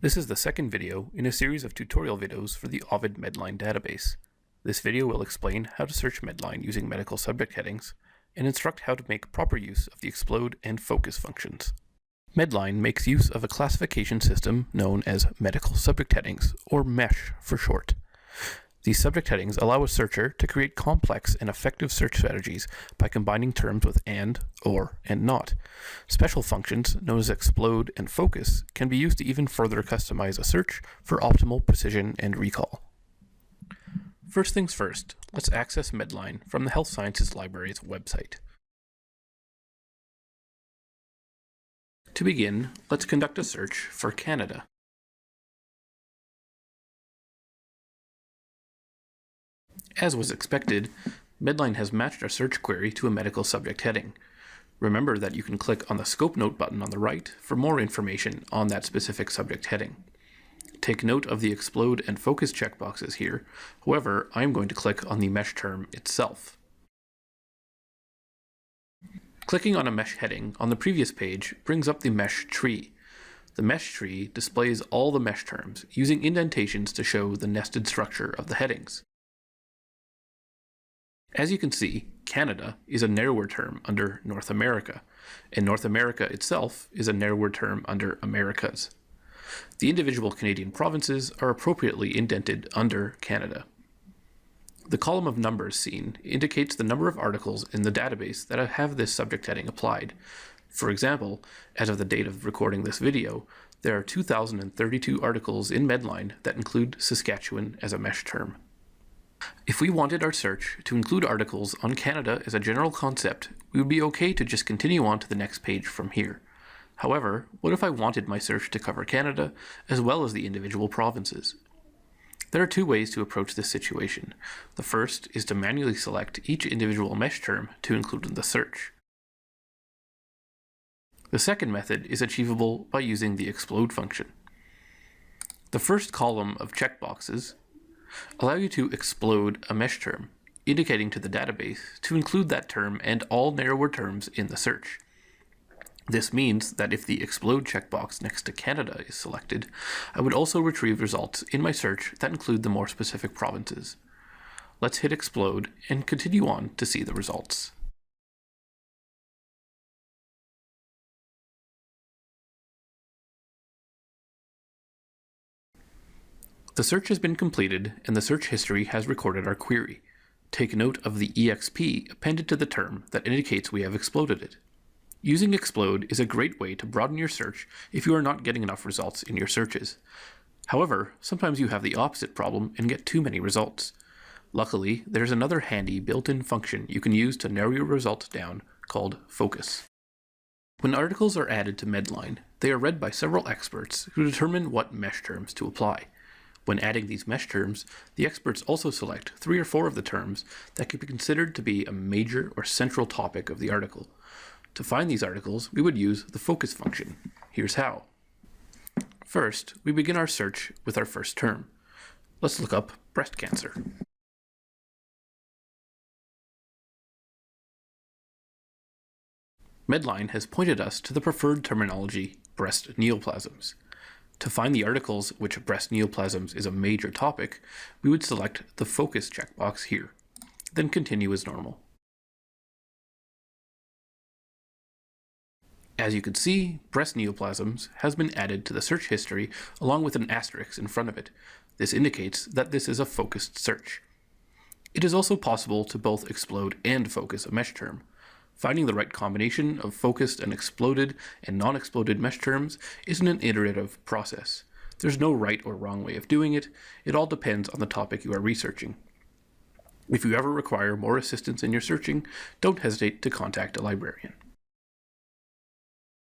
This is the second video in a series of tutorial videos for the Ovid MEDLINE database. This video will explain how to search MEDLINE using medical subject headings and instruct how to make proper use of the explode and focus functions. MEDLINE makes use of a classification system known as medical subject headings, or MESH for short. These subject headings allow a searcher to create complex and effective search strategies by combining terms with and, or, and not. Special functions, known as explode and focus, can be used to even further customize a search for optimal precision and recall. First things first, let's access MEDLINE from the Health Sciences Library's website. To begin, let's conduct a search for Canada. As was expected, MEDLINE has matched our search query to a medical subject heading. Remember that you can click on the Scope Note button on the right for more information on that specific subject heading. Take note of the explode and focus checkboxes here. However, I'm going to click on the mesh term itself. Clicking on a mesh heading on the previous page brings up the mesh tree. The mesh tree displays all the mesh terms, using indentations to show the nested structure of the headings. As you can see, Canada is a narrower term under North America, and North America itself is a narrower term under Americas. The individual Canadian provinces are appropriately indented under Canada. The column of numbers seen indicates the number of articles in the database that have this subject heading applied. For example, as of the date of recording this video, there are 2,032 articles in MEDLINE that include Saskatchewan as a mesh term. If we wanted our search to include articles on Canada as a general concept, we would be okay to just continue on to the next page from here. However, what if I wanted my search to cover Canada as well as the individual provinces? There are two ways to approach this situation. The first is to manually select each individual mesh term to include in the search. The second method is achievable by using the explode function. The first column of checkboxes allow you to explode a mesh term, indicating to the database to include that term and all narrower terms in the search. This means that if the explode checkbox next to Canada is selected, I would also retrieve results in my search that include the more specific provinces. Let's hit explode and continue on to see the results. The search has been completed and the search history has recorded our query. Take note of the EXP appended to the term that indicates we have exploded it. Using explode is a great way to broaden your search if you are not getting enough results in your searches. However, sometimes you have the opposite problem and get too many results. Luckily, there's another handy built-in function you can use to narrow your results down called focus. When articles are added to MEDLINE, they are read by several experts who determine what mesh terms to apply. When adding these mesh terms, the experts also select 3 or 4 of the terms that could be considered to be a major or central topic of the article. To find these articles, we would use the focus function. Here's how. First, we begin our search with our first term. Let's look up breast cancer. MEDLINE has pointed us to the preferred terminology, breast neoplasms. To find the articles which breast neoplasms is a major topic, we would select the focus checkbox here, then continue as normal. As you can see, breast neoplasms has been added to the search history along with an asterisk in front of it. This indicates that this is a focused search. It is also possible to both explode and focus a mesh term. Finding the right combination of focused and exploded and non-exploded mesh terms isn't an iterative process. There's no right or wrong way of doing it. It all depends on the topic you are researching. If you ever require more assistance in your searching, don't hesitate to contact a librarian.